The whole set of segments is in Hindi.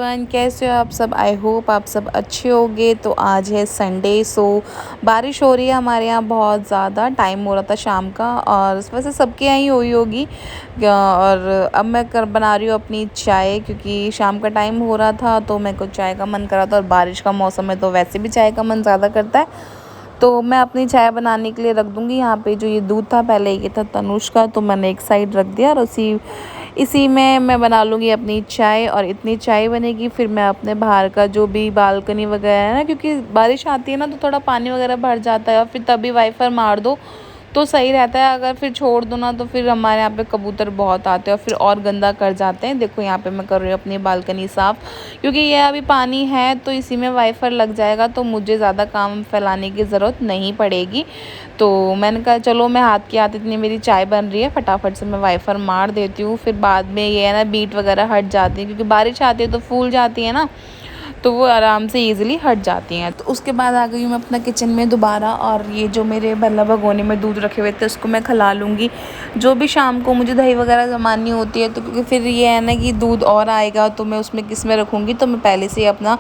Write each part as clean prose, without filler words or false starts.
एवरीवन, कैसे हो आप सब। आई होप आप सब अच्छे होंगे। तो आज है संडे, सो बारिश हो रही है हमारे यहाँ बहुत ज़्यादा। टाइम हो रहा था शाम का और वैसे सबके यहाँ ही हुई होगी। और अब मैं बना रही हूँ अपनी चाय, क्योंकि शाम का टाइम हो रहा था तो मेरे को चाय का मन करा था। और बारिश का मौसम है तो वैसे भी चाय का मन ज़्यादा करता है। तो मैं अपनी चाय बनाने के लिए रख दूँगी। यहाँ पे जो ये दूध था, पहले ये था तनुष का, तो मैंने एक साइड रख दिया और इसी में मैं बना लूँगी अपनी चाय। और इतनी चाय बनेगी फिर मैं अपने बाहर का जो भी बालकनी वगैरह है ना, क्योंकि बारिश आती है ना तो थोड़ा पानी वगैरह भर जाता है और फिर तभी वाइपर मार दो तो सही रहता है। अगर फिर छोड़ दो ना तो फिर हमारे यहाँ पे कबूतर बहुत आते हैं और फिर और गंदा कर जाते हैं। देखो यहाँ पे मैं कर रही हूँ अपनी बालकनी साफ़, क्योंकि ये अभी पानी है तो इसी में वाइपर लग जाएगा तो मुझे ज़्यादा काम फैलाने की ज़रूरत नहीं पड़ेगी। तो मैंने कहा चलो मैं हाथ के हाथ इतनी मेरी चाय बन रही है, फटाफट से मैं वाइपर मार देती हूँ। फिर बाद में ये है ना बीट वगैरह हट जाती है, क्योंकि बारिश आती है तो फूल जाती है ना, तो वो आराम से ईज़िली हट जाती हैं। तो उसके बाद आ गई हूँ मैं अपना किचन में दोबारा। और ये जो मेरे मतलब भगोने में दूध रखे हुए थे उसको मैं खिला लूँगी। जो भी शाम को मुझे दही वगैरह जमानी होती है तो, क्योंकि फिर ये है ना कि दूध और आएगा तो मैं उसमें किस में रखूँगी, तो मैं पहले से ही अपना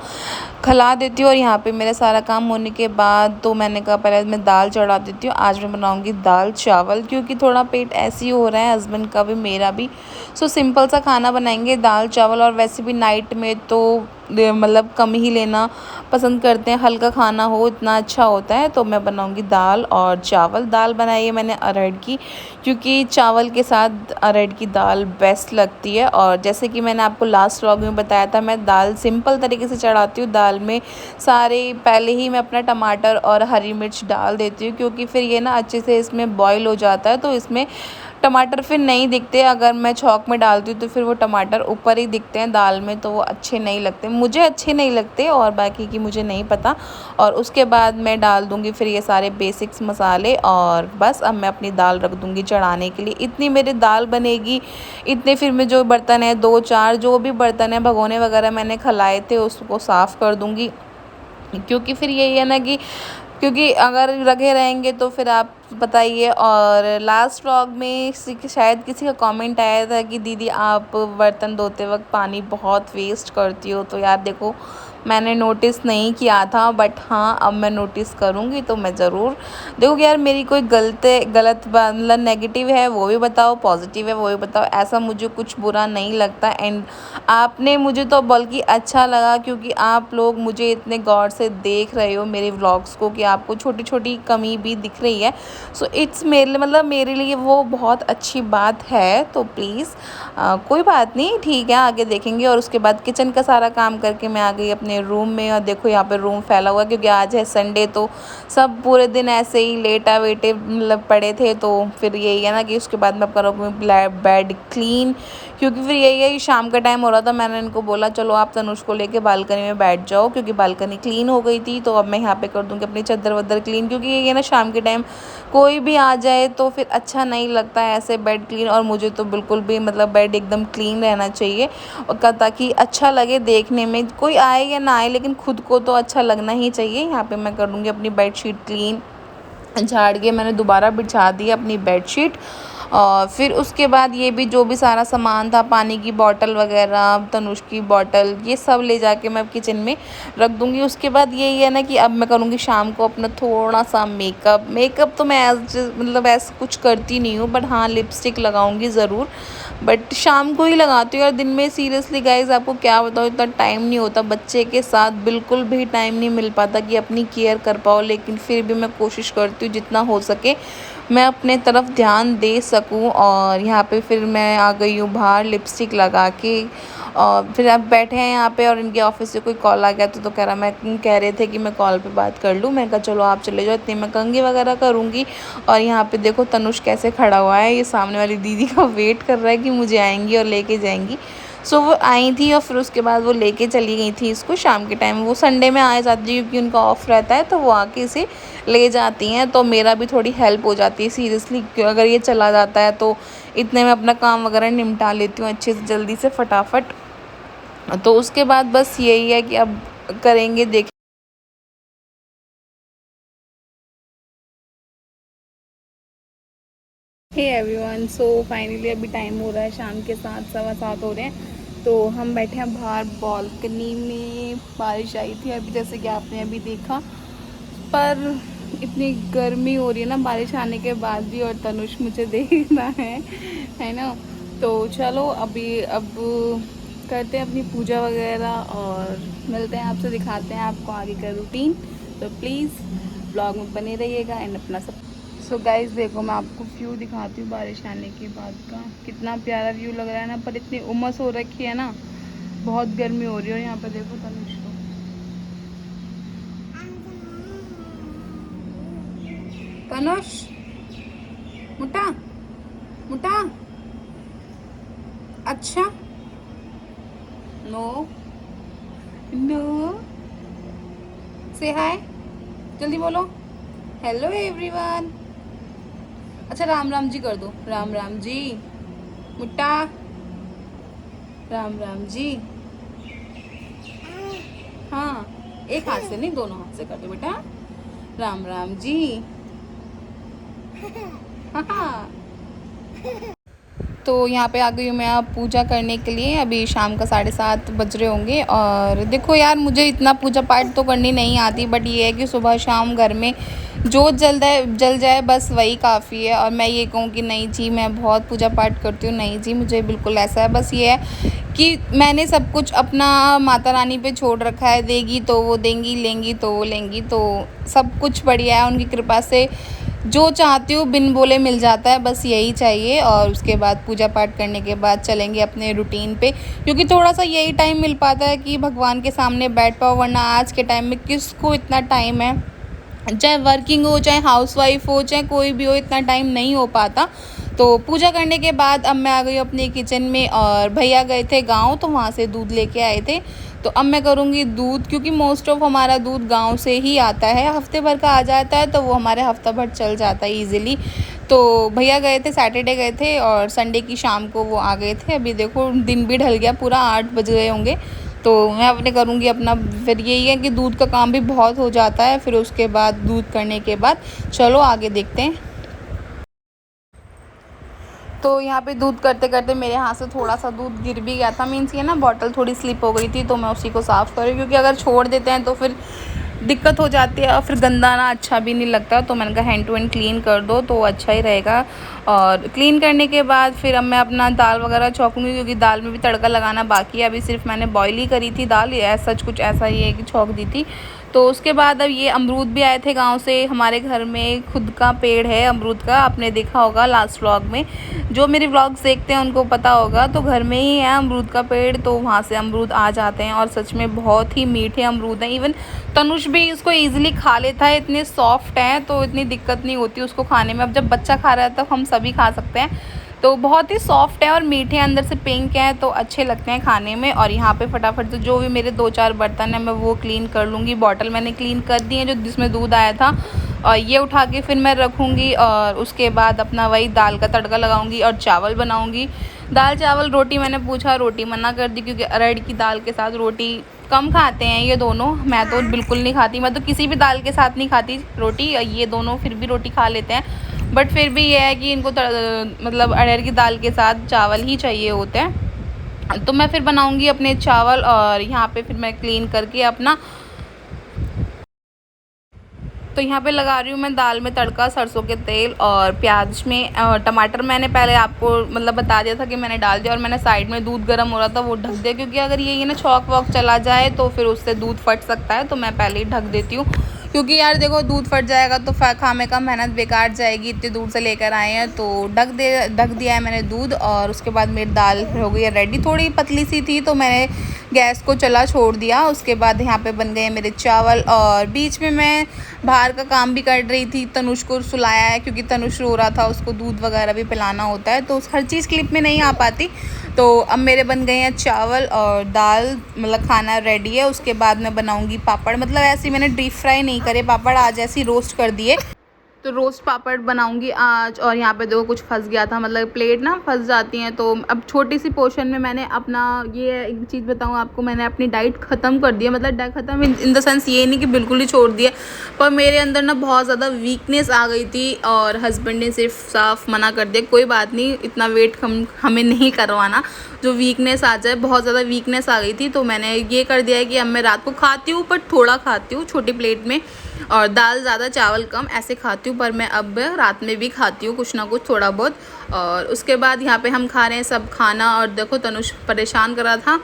खिला देती हूँ। और यहाँ पे मेरा सारा काम होने के बाद तो मैंने कहा पहले मैं दाल चढ़ा देती हूँ। आज मैं बनाऊँगी दाल चावल, क्योंकि थोड़ा पेट ऐसे ही हो रहा है, हस्बैंड का भी मेरा भी। सो सिंपल सा खाना बनाएंगे, दाल चावल। और वैसे भी नाइट में तो मतलब कम ही लेना पसंद करते हैं, हल्का खाना हो इतना अच्छा होता है। तो मैं बनाऊंगी दाल और चावल। दाल बनाई है मैंने अरहर की, क्योंकि चावल के साथ अरहर की दाल बेस्ट लगती है। और जैसे कि मैंने आपको लास्ट व्लॉग में बताया था, मैं दाल सिंपल तरीके से चढ़ाती हूँ। दाल में सारे पहले ही मैं अपना टमाटर और हरी मिर्च डाल देती हूँ, क्योंकि फिर ये ना अच्छे से इसमें बॉईल हो जाता है तो इसमें टमाटर फिर नहीं दिखते। अगर मैं छौंक में डालती हूँ तो फिर वो टमाटर ऊपर ही दिखते हैं दाल में, तो वो अच्छे नहीं लगते, मुझे अच्छे नहीं लगते, और बाकी की मुझे नहीं पता। और उसके बाद मैं डाल दूँगी फिर ये सारे बेसिक्स मसाले, और बस अब मैं अपनी दाल रख दूँगी चढ़ाने के लिए। इतनी मेरी दाल बनेगी। इतने फिर में जो बर्तन है, 2-4 जो भी बर्तन है भगोने वगैरह मैंने खिलाए थे उसको साफ़ कर दूँगी। क्योंकि फिर यही है ना कि क्योंकि अगर रखे रहेंगे तो फिर आप बताइए। और लास्ट व्लॉग में शायद किसी का कमेंट आया था कि दीदी आप बर्तन धोते वक्त पानी बहुत वेस्ट करती हो। तो यार देखो, मैंने नोटिस नहीं किया था, बट हाँ अब मैं नोटिस करूँगी तो मैं ज़रूर देखो यार। मेरी कोई गलत मतलब नेगेटिव है वो भी बताओ, पॉजिटिव है वो भी बताओ, ऐसा मुझे कुछ बुरा नहीं लगता। एंड आपने मुझे तो बल्कि अच्छा लगा, क्योंकि आप लोग मुझे इतने गौर से देख रहे हो मेरे व्लॉग्स को, कि आपको छोटी छोटी कमी भी दिख रही है। सो इट्स मेरे मतलब मेरे लिए वो बहुत अच्छी बात है। तो प्लीज़ कोई बात नहीं, ठीक है, आगे देखेंगे। और उसके बाद किचन का सारा काम करके मैं आ गई अपने रूम में। और देखो यहाँ पे रूम फैला हुआ है, क्योंकि आज है संडे तो सब पूरे दिन ऐसे ही लेटा वेटे मतलब पड़े थे। तो फिर यही है ना कि उसके बाद मैं करूँगी बेड क्लीन, क्योंकि फिर यही है कि शाम का टाइम हो रहा था। मैंने इनको बोला चलो आप तनुष को लेके बालकनी में बैठ जाओ, क्योंकि बालकनी क्लीन हो गई थी। तो अब मैं यहाँ पे कर दूँगी अपनी चादर वदर क्लीन, क्योंकि ये ना शाम के टाइम कोई भी आ जाए तो फिर अच्छा नहीं लगता है ऐसे बेड क्लीन। और मुझे तो बिल्कुल भी मतलब बेड एकदम क्लीन रहना चाहिए, और ताकि अच्छा लगे देखने में, कोई आए या ना आए लेकिन खुद को तो अच्छा लगना ही चाहिए। यहाँ पे मैं कर लूँगी अपनी बेडशीट क्लीन, झाड़ के मैंने दोबारा बिछा दी अपनी बेडशीट। और फिर उसके बाद ये भी जो भी सारा सामान था, पानी की बॉटल वगैरह, तनुष की बॉटल, ये सब ले जाके मैं किचन में रख दूँगी। उसके बाद यही है ना कि अब मैं करूँगी शाम को अपना थोड़ा सा मेकअप तो मैं मतलब ऐसा कुछ करती नहीं हूँ, बट हाँ लिपस्टिक लगाऊँगी ज़रूर, बट शाम को ही लगाती हूँ। और दिन में सीरियसली गाइज़ आपको क्या बताऊँ, इतना टाइम नहीं होता, बच्चे के साथ बिल्कुल भी टाइम नहीं मिल पाता कि अपनी केयर कर पाओ। लेकिन फिर भी मैं कोशिश करती हूँ जितना हो सके मैं अपने तरफ ध्यान दे सकूँ। और यहाँ पे फिर मैं आ गई हूँ बाहर लिपस्टिक लगा के। और फिर अब बैठे हैं यहाँ पे, और इनके ऑफिस से कोई कॉल आ गया तो कह रहे थे कि मैं कॉल पे बात कर लूँ। मैं कहा चलो आप चले जाओ, इतनी मैं कंघी वगैरह करूँगी। और यहाँ पे देखो तनुष कैसे खड़ा हुआ है, ये सामने वाली दीदी का वेट कर रहा है कि मुझे आएंगी और लेके जाएंगी। सो वो आई थी और फिर उसके बाद वो लेके चली गई थी इसको। शाम के टाइम वो संडे में आ जाती है, क्योंकि उनका ऑफ रहता है, तो वो आके इसे ले जाती हैं। तो मेरा भी थोड़ी हेल्प हो जाती है सीरियसली, अगर ये चला जाता है तो इतने में अपना काम वगैरह निपटा लेती हूँ अच्छे से जल्दी से फटाफट। तो उसके बाद बस यही है कि अब करेंगे देख। हे एवरीवन, सो फाइनली अभी टाइम हो रहा है शाम के 7, 7:15 हो रहे हैं। तो हम बैठे हैं बाहर बालकनी में। बारिश आई थी अभी, जैसे कि आपने अभी देखा, पर इतनी गर्मी हो रही है ना बारिश आने के बाद भी, और तनुष मुझे देख रहा है ना। तो चलो अभी अब करते हैं अपनी पूजा वगैरह और मिलते हैं आपसे, दिखाते हैं आपको आगे का रूटीन। तो प्लीज़ ब्लॉग में बने रहिएगा एंड अपना सब। सो गाइस देखो, मैं आपको व्यू दिखाती हूँ बारिश आने के बाद का। कितना प्यारा व्यू लग रहा है ना, पर इतनी उमस हो रखी है ना, बहुत गर्मी हो रही है। और यहाँ पर देखो तनुष को, तनुष मुटा मुटा, अच्छा नो नो, से हाय, जल्दी बोलो हेलो एवरीवन। अच्छा राम राम जी कर दो, राम राम जी मुट्टा, राम राम जी। हाँ, एक हाथ से नहीं, दोनों हाथ से कर दो बेटा, राम राम जी। हाँ हाँ। तो यहाँ पे आ गई हूँ मैं अब पूजा करने के लिए। अभी शाम का 7:30 बज रहे होंगे। और देखो यार, मुझे इतना पूजा पाठ तो करनी नहीं आती, बट ये है कि सुबह शाम घर में जो जल जाए बस वही काफ़ी है। और मैं ये कहूँ कि नहीं जी मैं बहुत पूजा पाठ करती हूँ, नहीं जी मुझे बिल्कुल ऐसा है। बस ये है कि मैंने सब कुछ अपना माता रानी पे छोड़ रखा है, देगी तो वो देंगी, लेंगी तो वो लेंगी, तो सब कुछ बढ़िया है उनकी कृपा से। जो चाहती हूँ बिन बोले मिल जाता है, बस यही चाहिए। और उसके बाद पूजा पाठ करने के बाद चलेंगे अपने रूटीन पे, क्योंकि थोड़ा सा यही टाइम मिल पाता है कि भगवान के सामने बैठ पाओ, वरना आज के टाइम में किसको इतना टाइम है, चाहे वर्किंग हो, चाहे हाउसवाइफ हो, चाहे कोई भी हो, इतना टाइम नहीं हो पाता। तो पूजा करने के बाद अब मैं आ गई अपने किचन में, और भैया गए थे गांव तो वहाँ से दूध लेके आए थे। तो अब मैं करूँगी दूध, क्योंकि मोस्ट ऑफ हमारा दूध गांव से ही आता है, हफ्ते भर का आ जाता है, तो वो हमारे हफ्ता भर चल जाता है ईज़िली। तो भैया गए थे, सैटरडे गए थे, और संडे की शाम को वो आ गए थे। अभी देखो दिन भी ढल गया, पूरा 8 बज गए होंगे। तो मैं अपने करूँगी अपना, फिर यही है कि दूध का काम भी बहुत हो जाता है। फिर उसके बाद दूध करने के बाद चलो आगे देखते हैं। तो यहाँ पे दूध करते करते मेरे हाथ से थोड़ा सा दूध गिर भी गया था, मीन्स ये ना बॉटल थोड़ी स्लिप हो गई थी, तो मैं उसी को साफ़ कर रही हूँ, क्योंकि अगर छोड़ देते हैं तो फिर दिक्कत हो जाती है, और फिर गंदा ना अच्छा भी नहीं लगता। तो मैंने कहा हैंड टू हैंड क्लीन कर दो तो अच्छा ही रहेगा। और क्लीन करने के बाद फिर अब मैं अपना दाल वगैरह छौंकूँगी, क्योंकि दाल में भी तड़का लगाना बाकी है। अभी सिर्फ मैंने बॉईल ही करी थी दाल, ऐसा कुछ ऐसा ही है कि छौंक दी थी। तो उसके बाद अब ये अमरूद भी आए थे गांव से। हमारे घर में खुद का पेड़ है अमरूद का, आपने देखा होगा लास्ट व्लॉग में, जो मेरे व्लॉग्स देखते हैं उनको पता होगा। तो घर में ही है अमरूद का पेड़, तो वहाँ से अमरूद आ जाते हैं, और सच में बहुत ही मीठे अमरूद हैं। इवन तनुष भी इसको ईजिली खा लेता है, इतने सॉफ्ट हैं, तो इतनी दिक्कत नहीं होती उसको खाने में। अब जब बच्चा खा रहा है तो हम सभी खा सकते हैं। तो बहुत ही सॉफ्ट है और मीठे, अंदर से पिंक हैं, तो अच्छे लगते हैं खाने में। और यहाँ पे फटाफट से जो भी मेरे 2-4 बर्तन हैं मैं वो क्लीन कर लूँगी। बॉटल मैंने क्लीन कर दी है जो जिसमें दूध आया था, और ये उठा के फिर मैं रखूँगी। और उसके बाद अपना वही दाल का तड़का लगाऊँगी और चावल बनाऊँगी। दाल चावल रोटी, मैंने पूछा, रोटी मना कर दी, क्योंकि अरहर की दाल के साथ रोटी कम खाते हैं ये दोनों। मैं तो बिल्कुल नहीं खाती, मैं तो किसी भी दाल के साथ नहीं खाती रोटी। ये दोनों फिर भी रोटी खा लेते हैं, बट फिर भी ये है कि इनको मतलब अरहर की दाल के साथ चावल ही चाहिए होते हैं। तो मैं फिर बनाऊंगी अपने चावल, और यहाँ पे फिर मैं क्लीन करके अपना, तो यहाँ पे लगा रही हूँ मैं दाल में तड़का, सरसों के तेल और प्याज में टमाटर। मैंने पहले आपको मतलब बता दिया था कि मैंने डाल दिया, और मैंने साइड में दूध गर्म हो रहा था वो ढक दिया, क्योंकि अगर ये ना छौंक वॉक चला जाए तो फिर उससे दूध फट सकता है। तो मैं पहले ही ढक देती हूँ, क्योंकि यार देखो दूध फट जाएगा तो खाने का मेहनत बेकार जाएगी, इतनी दूर से लेकर आए हैं। तो ढक दिया है मैंने दूध। और उसके बाद मेरी दाल हो गई है रेडी, थोड़ी पतली सी थी तो मैंने गैस को चला छोड़ दिया। उसके बाद यहाँ पे बन गए मेरे चावल, और बीच में मैं बाहर का काम भी कर रही थी। तनुष को सुलाया है, क्योंकि तनुष रो रहा था, उसको दूध वगैरह भी पिलाना होता है, तो हर चीज़ क्लिप में नहीं आ पाती। तो अब मेरे बन गए हैं चावल और दाल, मतलब खाना रेडी है। उसके बाद मैं बनाऊंगी पापड़, मतलब ऐसे मैंने डीप फ्राई नहीं करे पापड़, आज ऐसे रोस्ट कर दिए। तो रोस्ट पापड़ बनाऊंगी आज। और यहाँ पे देखो कुछ फंस गया था, मतलब प्लेट ना फंस जाती हैं, तो अब छोटी सी पोर्शन में मैंने अपना, ये एक चीज़ बताऊँ आपको, मैंने अपनी डाइट ख़त्म कर दी है। मतलब डाइट ख़त्म इन द सेंस ये नहीं कि बिल्कुल ही छोड़ दिया, पर मेरे अंदर ना बहुत ज़्यादा वीकनेस आ गई थी और हस्बैंड ने सिर्फ साफ मना कर दिया, कोई बात नहीं, इतना वेट हमें नहीं करवाना, जो वीकनेस आ जाए, बहुत ज़्यादा वीकनेस आ गई थी। तो मैंने ये कर दिया है कि अब मैं रात को खाती हूँ पर थोड़ा खाती हूँ, छोटी प्लेट में, और दाल ज़्यादा चावल कम ऐसे खाती हूँ, पर मैं अब रात में भी खाती हूँ कुछ ना कुछ थोड़ा बहुत। और उसके बाद यहाँ पे हम खा रहे हैं सब खाना, और देखो तनुष परेशान कर रहा था।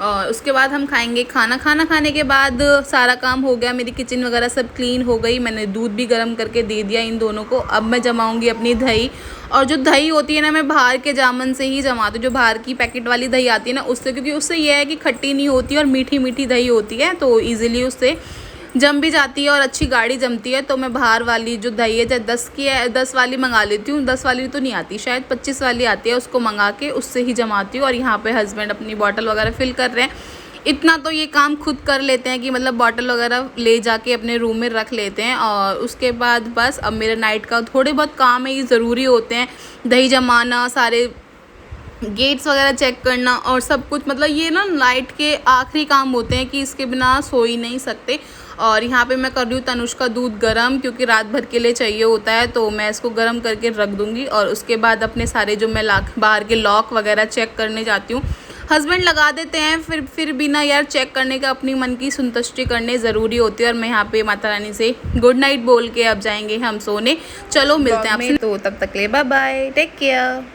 और उसके बाद हम खाएंगे खाना। खाना खाने के बाद सारा काम हो गया, मेरी किचन वगैरह सब क्लीन हो गई, मैंने दूध भी गर्म करके दे दिया इन दोनों को। अब मैं जमाऊंगी अपनी दही, और जो दही होती है ना, मैं बाहर के जामन से ही जमाती हूँ, जो बाहर की पैकेट वाली दही आती है ना उससे, क्योंकि उससे ये है कि खट्टी नहीं होती और मीठी मीठी दही होती है, तो ईज़िली उससे जम भी जाती है और अच्छी गाढ़ी जमती है। तो मैं बाहर वाली जो दही है, चाहे 10 की है, 10 वाली मंगा लेती हूँ, 10 वाली तो नहीं आती, शायद 25 वाली आती है, उसको मंगा के उससे ही जमाती हूँ। और यहाँ पे हस्बैंड अपनी बॉटल वगैरह फिल कर रहे हैं। इतना तो ये काम खुद कर लेते हैं कि मतलब बॉटल वगैरह ले जाके अपने रूम में रख लेते हैं। और उसके बाद बस अब मेरे नाइट का थोड़े बहुत काम है, ये ज़रूरी होते हैं, दही जमाना, सारे गेट्स वगैरह चेक करना और सब कुछ, मतलब ये ना नाइट के आखिरी काम होते हैं कि इसके बिना सो ही नहीं सकते। और यहाँ पे मैं कर रही हूँ तनुष का दूध गरम, क्योंकि रात भर के लिए चाहिए होता है, तो मैं इसको गरम करके रख दूँगी। और उसके बाद अपने सारे जो मैं बाहर के लॉक वगैरह चेक करने जाती हूँ, हस्बैंड लगा देते हैं, फिर भी ना यार चेक करने का अपनी मन की संतुष्टि करने ज़रूरी होती है। और मैं यहाँ पे माता रानी से गुड नाइट बोल के अब जाएंगे हम सोने। चलो मिलते हैं आपसे, तो तब तक ले बाय बाय, टेक केयर।